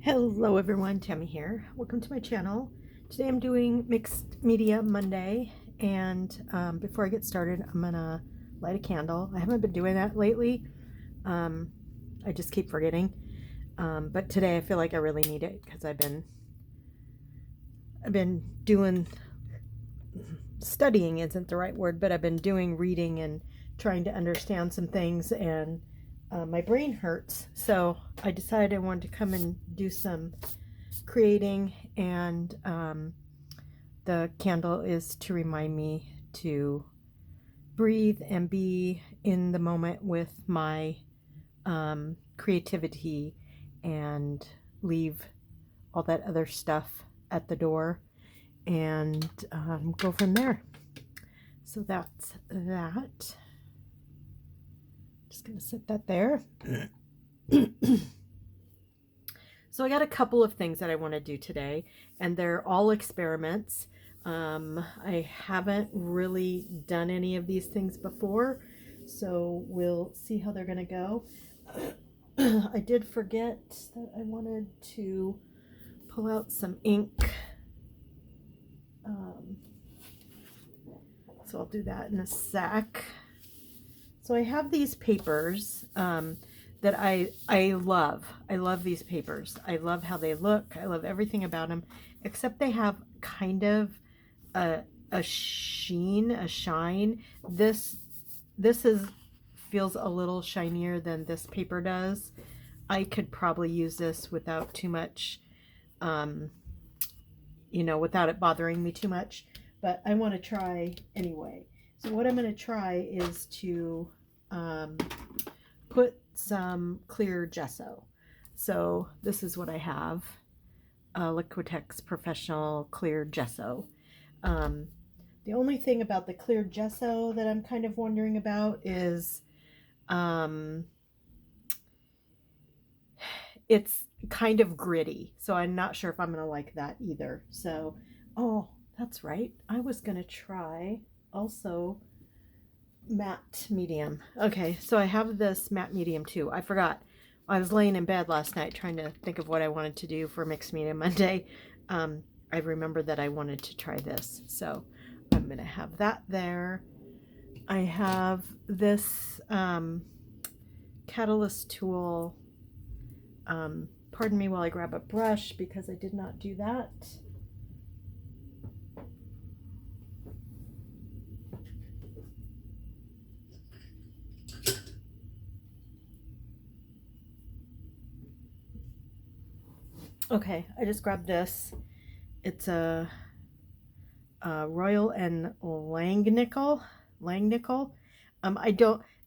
Hello everyone, Tammy here. Welcome to my channel. Today I'm doing Mixed Media Monday, and before I get started, I'm gonna light a candle. I haven't been doing that lately. I just keep forgetting. But today I feel like I really need it because I've been doing studying isn't the right word, but I've been doing reading and trying to understand some things, and my brain hurts. So I decided I wanted to come and do some creating, and the candle is to remind me to breathe and be in the moment with my creativity and leave all that other stuff at the door and go from there. So that's that. Just gonna set that there. So I got a couple of things that I want to do today, and they're all experiments. I haven't really done any of these things before, so we'll see how they're going to go. I did forget that I wanted to pull out some ink. So I'll do that in a sec. So I have these papers that I love. I love these papers. I love how they look. I love everything about them, except they have kind of a sheen, a shine. This is feels a little shinier than this paper does. I could probably use this without too much, without it bothering me too much. But I want to try anyway. So what I'm going to try is to put some clear gesso. So this is what I have, Liquitex Professional Clear Gesso. The only thing about the clear gesso that I'm kind of wondering about is it's kind of gritty. So I'm not sure if I'm going to like that either. So, oh, that's right. I was going to try also matte medium. Okay, so I have this matte medium too. I forgot. I was laying in bed last night trying to think of what I wanted to do for Mixed Media Monday. I remembered that I wanted to try this, so I'm gonna have that there. I have this Catalyst tool. Pardon me while I grab a brush because I did not do that. Okay, I just grabbed this. It's a Royal and Langnickel.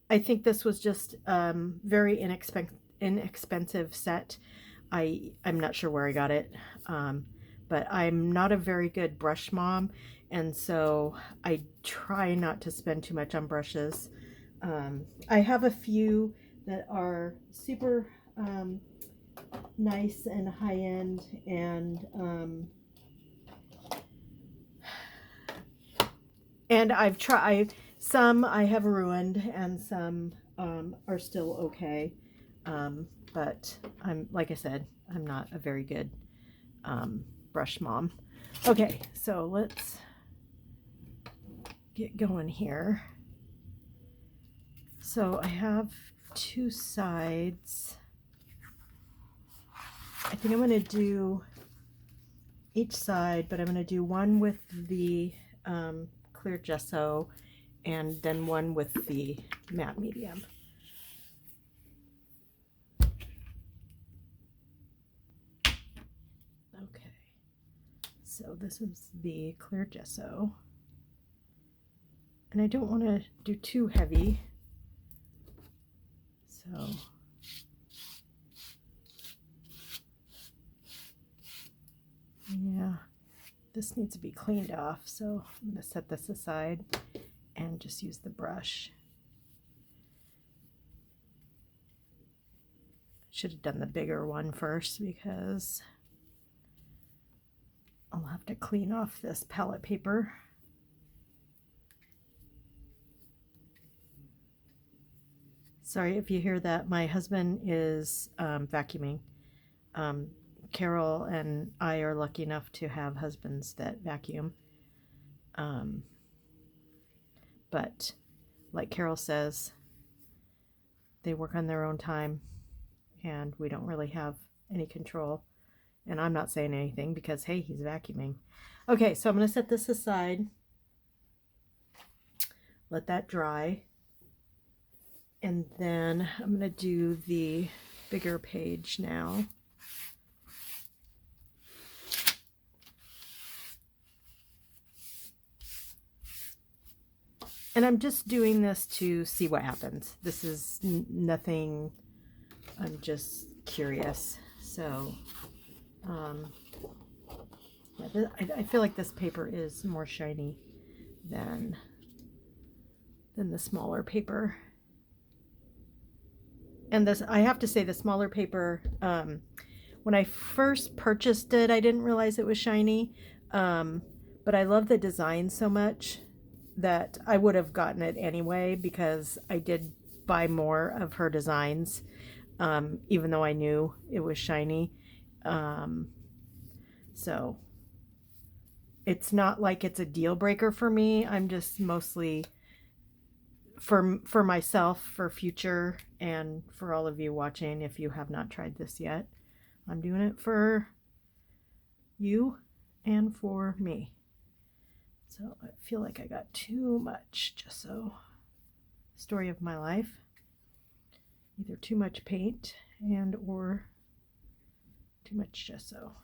I think this was just very inexpensive set. I'm not sure where I got it, but I'm not a very good brush mom, and so I try not to spend too much on brushes. I have a few that are super nice and high end, and I've tried some I have ruined, and some are still okay. But I'm, like I said, I'm not a very good brush mom. Okay, so let's get going here. So I have two sides. I think I'm going to do each side, but I'm going to do one with the clear gesso and then one with the matte medium. Okay, so this is the clear gesso, and I don't want to do too heavy, so yeah, this needs to be cleaned off, so I'm going to set this aside and just use the brush. Should have done the bigger one first because I'll have to clean off this palette paper. Sorry if you hear that. My husband is vacuuming Carol and I are lucky enough to have husbands that vacuum. But like Carol says, they work on their own time and we don't really have any control. And I'm not saying anything because, hey, he's vacuuming. Okay, so I'm going to set this aside. Let that dry. And then I'm going to do the bigger page now. And I'm just doing this to see what happens. This is nothing, I'm just curious. So, yeah, I feel like this paper is more shiny than the smaller paper. And this, I have to say, the smaller paper, when I first purchased it, I didn't realize it was shiny. But I love the design so much that I would have gotten it anyway because I did buy more of her designs, even though I knew it was shiny. So it's not like it's a deal breaker for me. I'm just mostly for myself, for future, and for all of you watching, if you have not tried this yet, I'm doing it for you and for me. So I feel like I got too much gesso. Story of my life. Either too much paint and or too much gesso.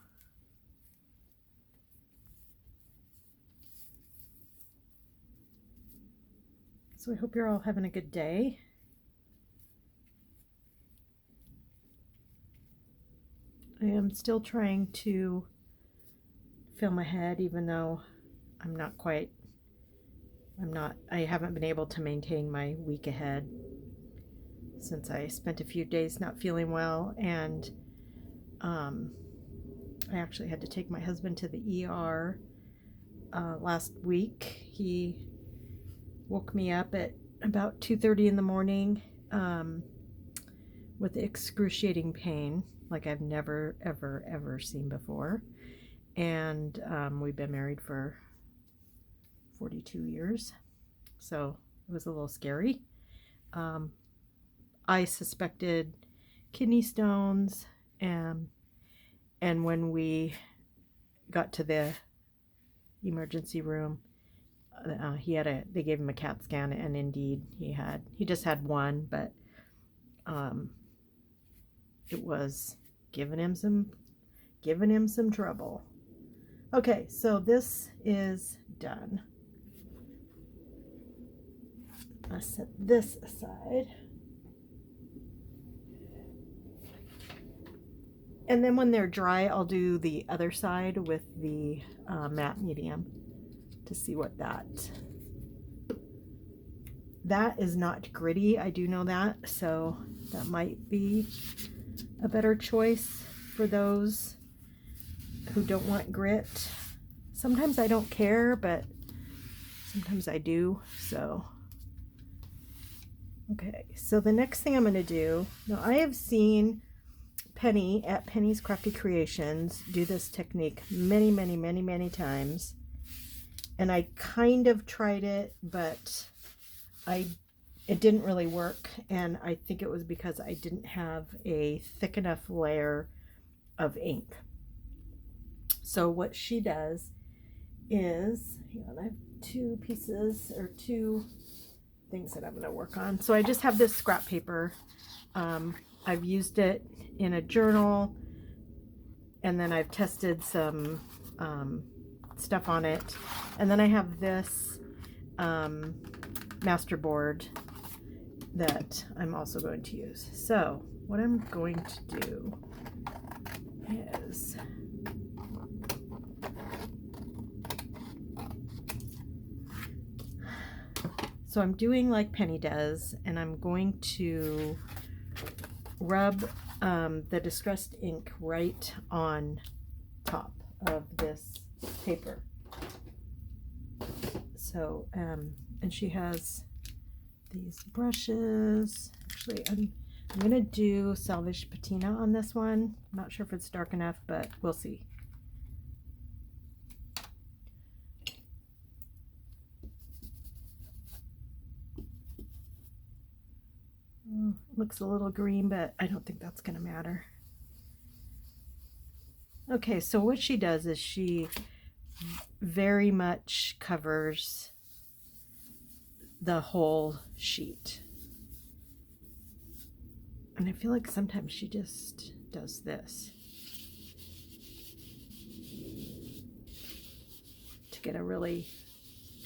So I hope you're all having a good day. I am still trying to film ahead, even though I haven't been able to maintain my week ahead since I spent a few days not feeling well, and I actually had to take my husband to the ER last week. He woke me up at about 2:30 in the morning with excruciating pain like I've never ever seen before, and we've been married for 42 years, so it was a little scary. I suspected kidney stones, and when we got to the emergency room, they gave him a CAT scan, and indeed he just had one, but it was giving him some trouble. Okay, so this is done. I'll set this aside. And then when they're dry, I'll do the other side with the matte medium to see what that is not gritty. I do know that, so that might be a better choice for those who don't want grit. Sometimes I don't care, but sometimes I do. So okay, so the next thing I'm going to do, now I have seen Penny at Penny's Crafty Creations do this technique many times, and I kind of tried it, but it didn't really work, and I think it was because I didn't have a thick enough layer of ink. So what she does is, I have two things that I'm going to work on. So I just have this scrap paper. I've used it in a journal, and then I've tested some stuff on it, and then I have this masterboard that I'm also going to use. So what I'm going to do is I'm doing like Penny does, and I'm going to rub the distressed ink right on top of this paper. So and she has these brushes. Actually, I'm going to do Salvage Patina on this one. I'm not sure if it's dark enough, but we'll see. Looks a little green, but I don't think that's going to matter. Okay, so what she does is she very much covers the whole sheet. And I feel like sometimes she just does this to get a really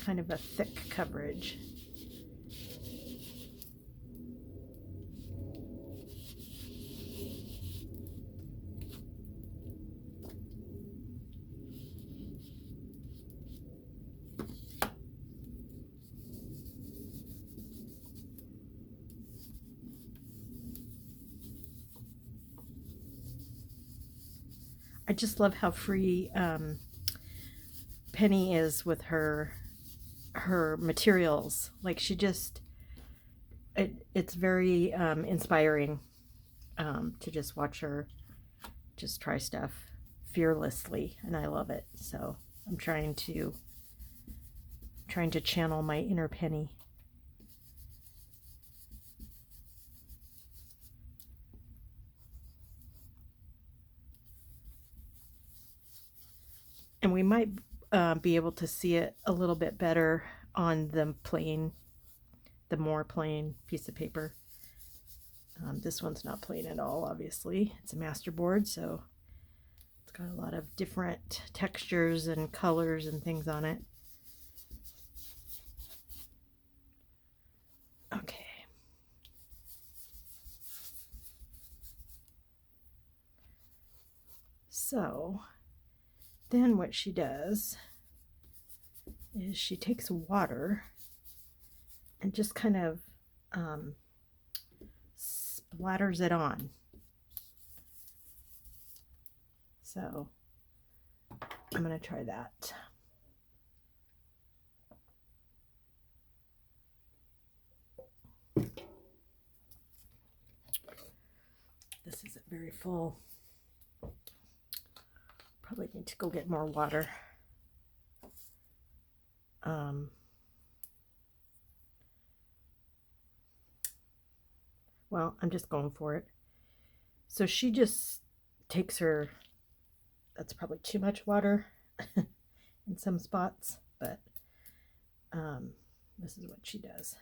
kind of a thick coverage. I just love how free Penny is with her materials. Like she just, it's very inspiring to just watch her just try stuff fearlessly, and I love it. So I'm trying to channel my inner Penny. And we might be able to see it a little bit better on the more plain piece of paper. This one's not plain at all, obviously. It's a masterboard, so it's got a lot of different textures and colors and things on it. Okay. So then what she does is she takes water and just kind of splatters it on. So I'm going to try that. This isn't very full. Probably need to go get more water. Well, I'm just going for it. So she just takes her, that's probably too much water in some spots, but this is what she does.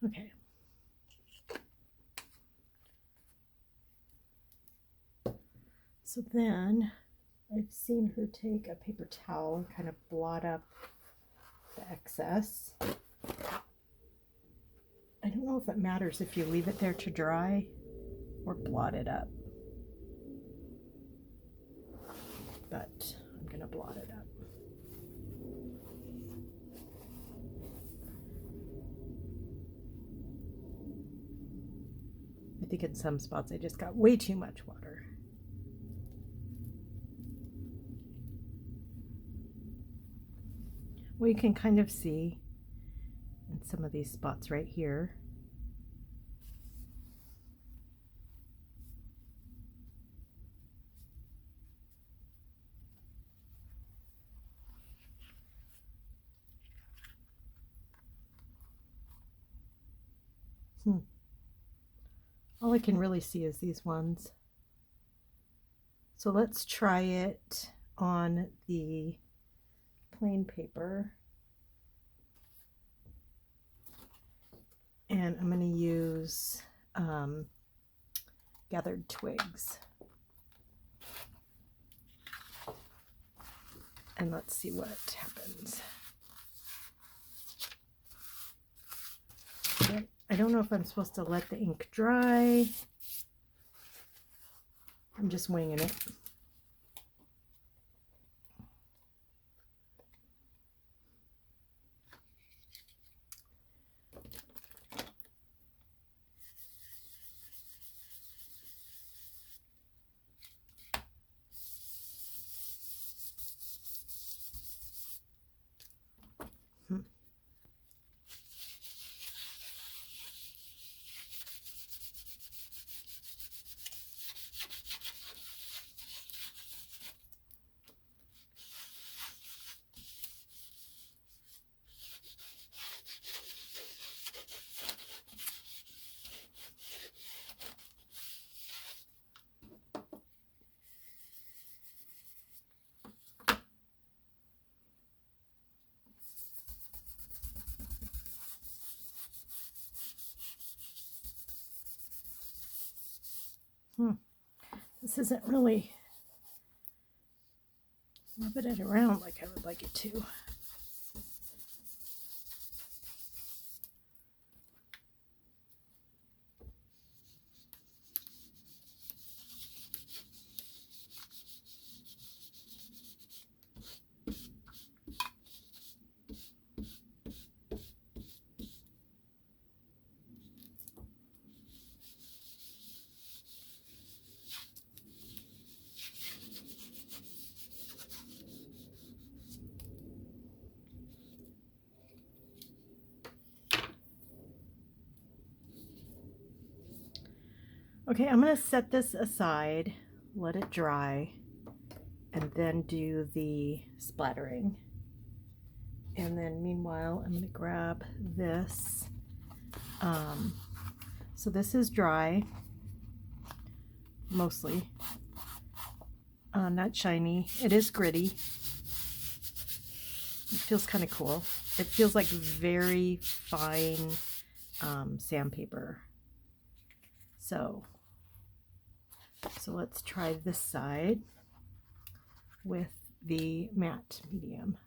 Okay. So then I've seen her take a paper towel and kind of blot up the excess. I don't know if it matters if you leave it there to dry or blot it up, but I'm going to blot it up. I think in some spots I just got way too much water. Well, you can kind of see in some of these spots right here. All I can really see is these ones. So let's try it on the plain paper. And I'm going to use Gathered Twigs. And let's see what happens. I don't know if I'm supposed to let the ink dry. I'm just winging it. This isn't really rubbing it around like I would like it to. Okay, I'm going to set this aside, let it dry, and then do the splattering. And then meanwhile, I'm going to grab this. So this is dry, mostly. Not shiny. It is gritty. It feels kind of cool. It feels like very fine sandpaper. So let's try this side with the matte medium.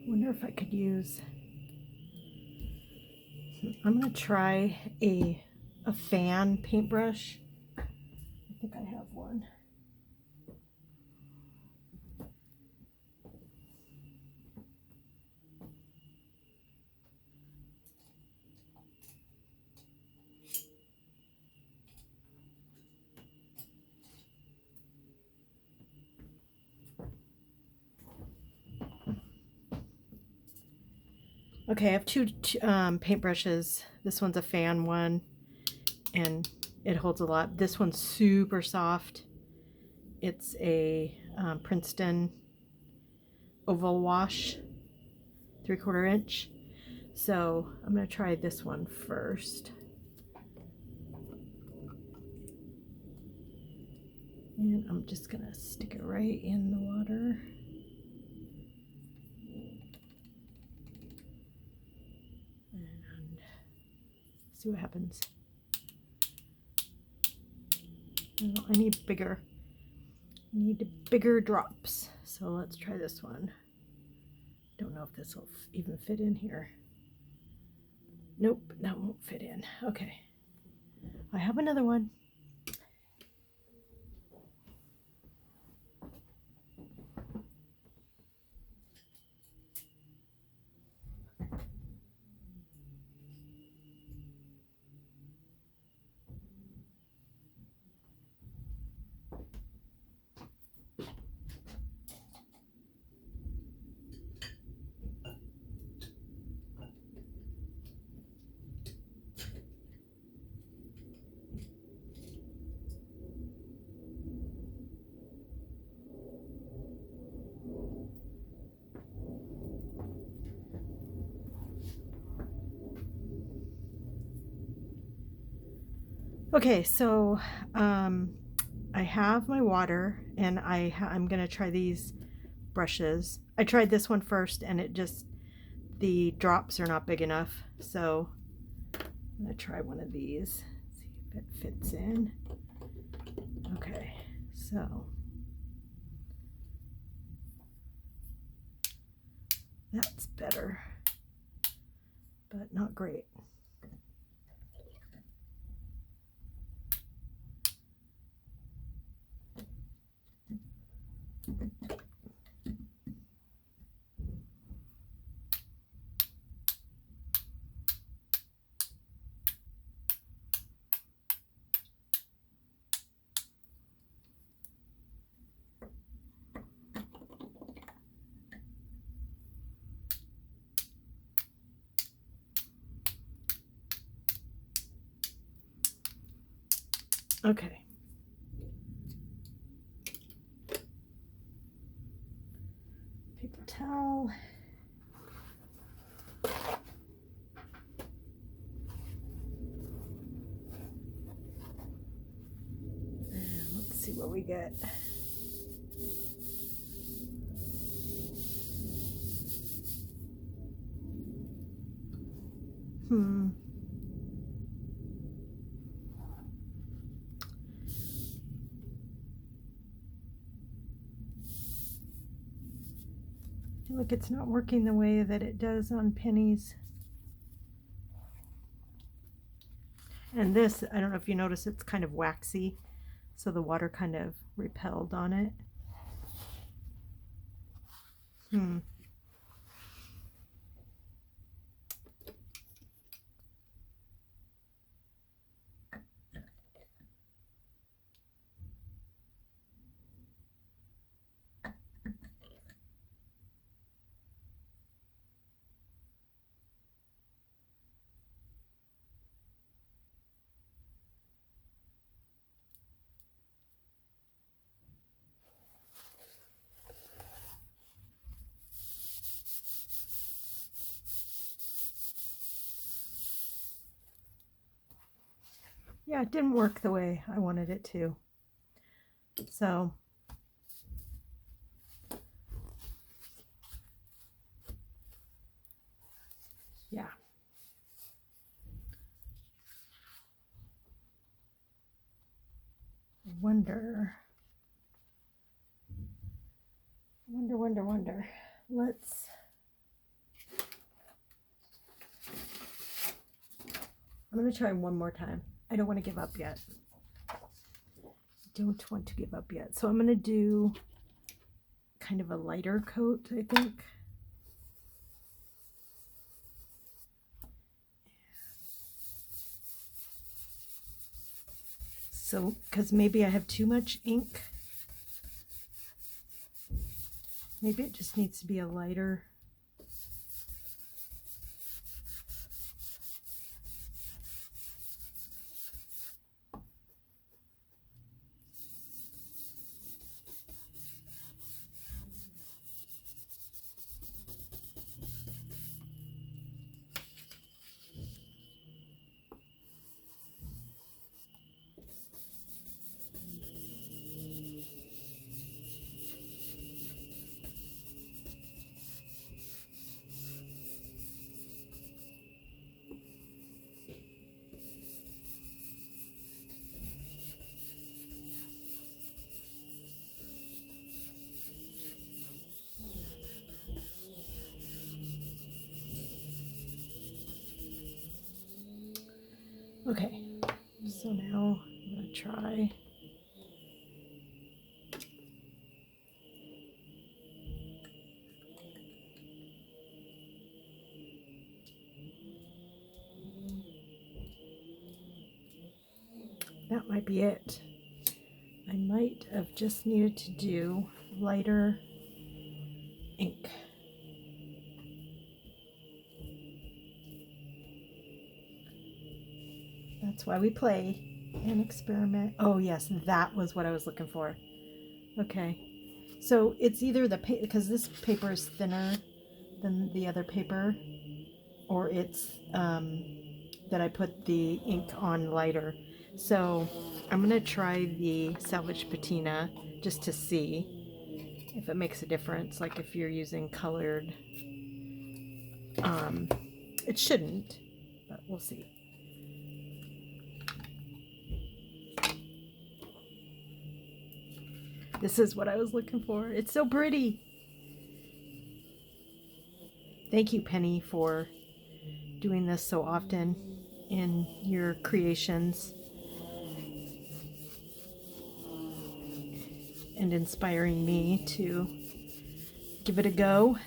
Wonder if I could use, I'm going to try a fan paintbrush. I think I have one. Okay, I have two paintbrushes. This one's a fan one, and it holds a lot. This one's super soft. It's a Princeton oval wash, 3/4 inch. So I'm going to try this one first. And I'm just going to stick it right in the water. And see what happens. I need bigger. I need bigger drops. So let's try this one. Don't know if this will even fit in here. Nope, that won't fit in. Okay. I have another one. Okay, so I have my water, and I'm gonna try these brushes. I tried this one first, and the drops are not big enough, so I'm gonna try one of these, see if it fits in. Okay, so that's better, but not great. Okay. Paper towel. And let's see what we get. I feel like it's not working the way that it does on pennies. And this, I don't know if you notice, it's kind of waxy, so the water kind of repelled on it. Yeah, it didn't work the way I wanted it to. So yeah. Wonder. Let's. I'm going to try one more time. I don't want to give up yet. Don't want to give up yet. So I'm going to do kind of a lighter coat, I think. So, because maybe I have too much ink. Maybe it just needs to be a lighter. Okay, so now I'm going to try. That might be it. I might have just needed to do lighter ink. That's why we play and experiment. Oh yes, that was what I was looking for. Okay, so it's either the paper, because this paper is thinner than the other paper, or it's that I put the ink on lighter. So I'm going to try the Salvage Patina just to see if it makes a difference. Like if you're using colored, it shouldn't, but we'll see. This is what I was looking for. It's so pretty. Thank you, Penny, for doing this so often in your creations and inspiring me to give it a go.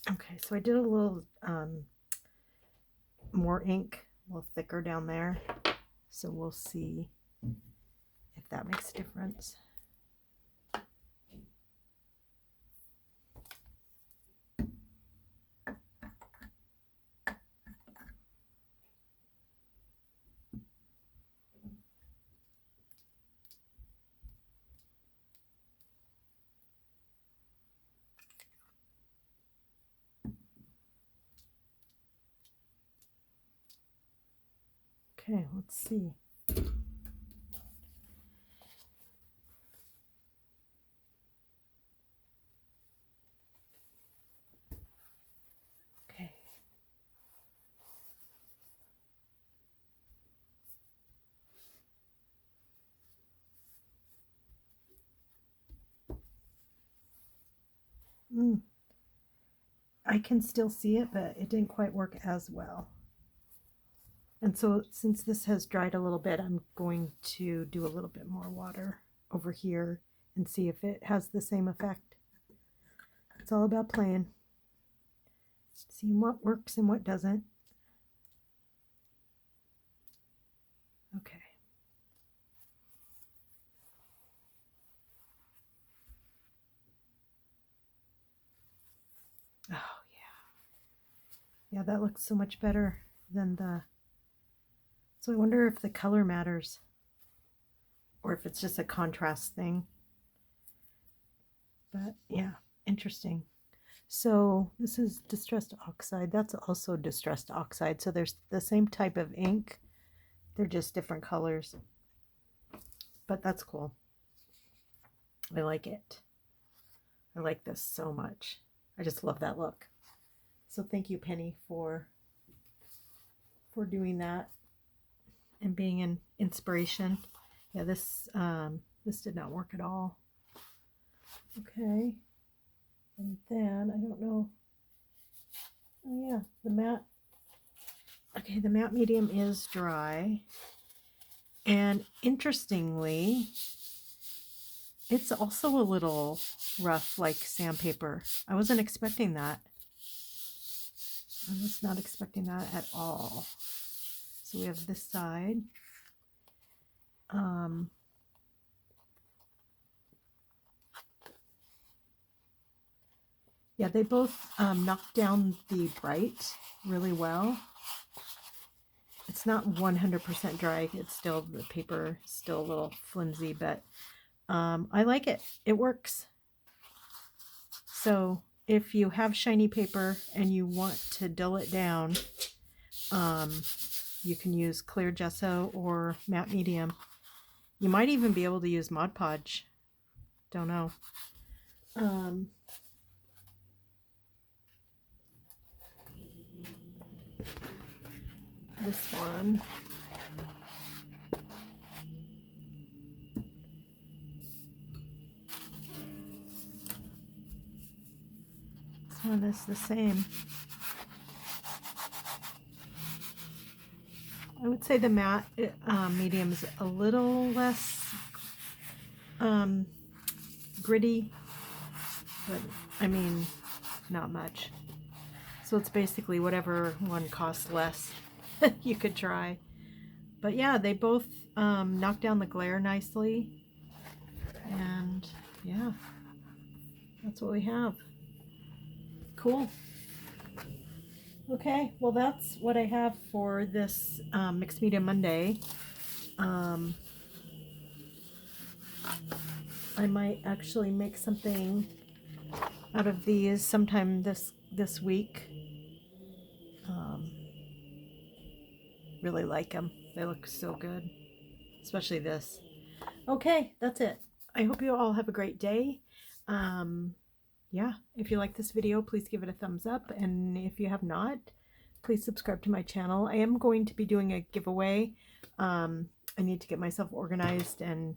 Okay, so I did a little more ink, a little thicker down there. So we'll see if that makes a difference. Okay, let's see. Okay. I can still see it, but it didn't quite work as well. And so since this has dried a little bit, I'm going to do a little bit more water over here and see if it has the same effect. It's all about playing, seeing what works and what doesn't. Okay. Oh, yeah. Yeah, that looks so much better than the... So I wonder if the color matters or if it's just a contrast thing. But yeah, interesting. So this is distressed oxide. That's also distressed oxide. So there's the same type of ink. They're just different colors. But that's cool. I like it. I like this so much. I just love that look. So thank you, Penny, for doing that and being an inspiration. Yeah, this did not work at all. Okay. And then I don't know. Oh yeah, the matte. Okay, the matte medium is dry. And interestingly, it's also a little rough like sandpaper. I wasn't expecting that. I was not expecting that at all. So we have this side. Yeah, they both knock down the bright really well. It's not 100% dry. It's still, the paper is still a little flimsy, but I like it. It works. So if you have shiny paper and you want to dull it down, you can use clear gesso or matte medium. You might even be able to use Mod Podge. Don't know. This one. This one is the same. I would say the matte medium is a little less gritty, but I mean, not much. So it's basically whatever one costs less you could try. But yeah, they both knock down the glare nicely. And yeah, that's what we have. Cool. Okay, well that's what I have for this Mixed Media Monday. I might actually make something out of these sometime this week. Really like them. They look so good, especially this. Okay, that's it. I hope you all have a great day. Yeah, if you like this video, please give it a thumbs up, and if you have not, please subscribe to my channel. I am going to be doing a giveaway. I need to get myself organized and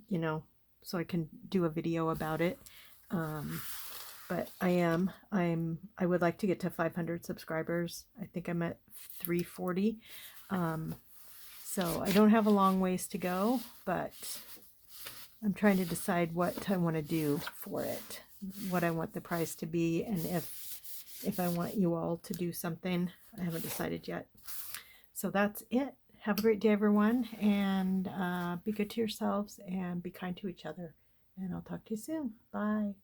you know, so I can do a video about it. But I would like to get to 500 subscribers. I think I'm at 340. So I don't have a long ways to go, but I'm trying to decide what I want to do for it, what I want the price to be, and if I want you all to do something. I haven't decided yet. So that's it. Have a great day, everyone, and be good to yourselves and be kind to each other. And I'll talk to you soon. Bye.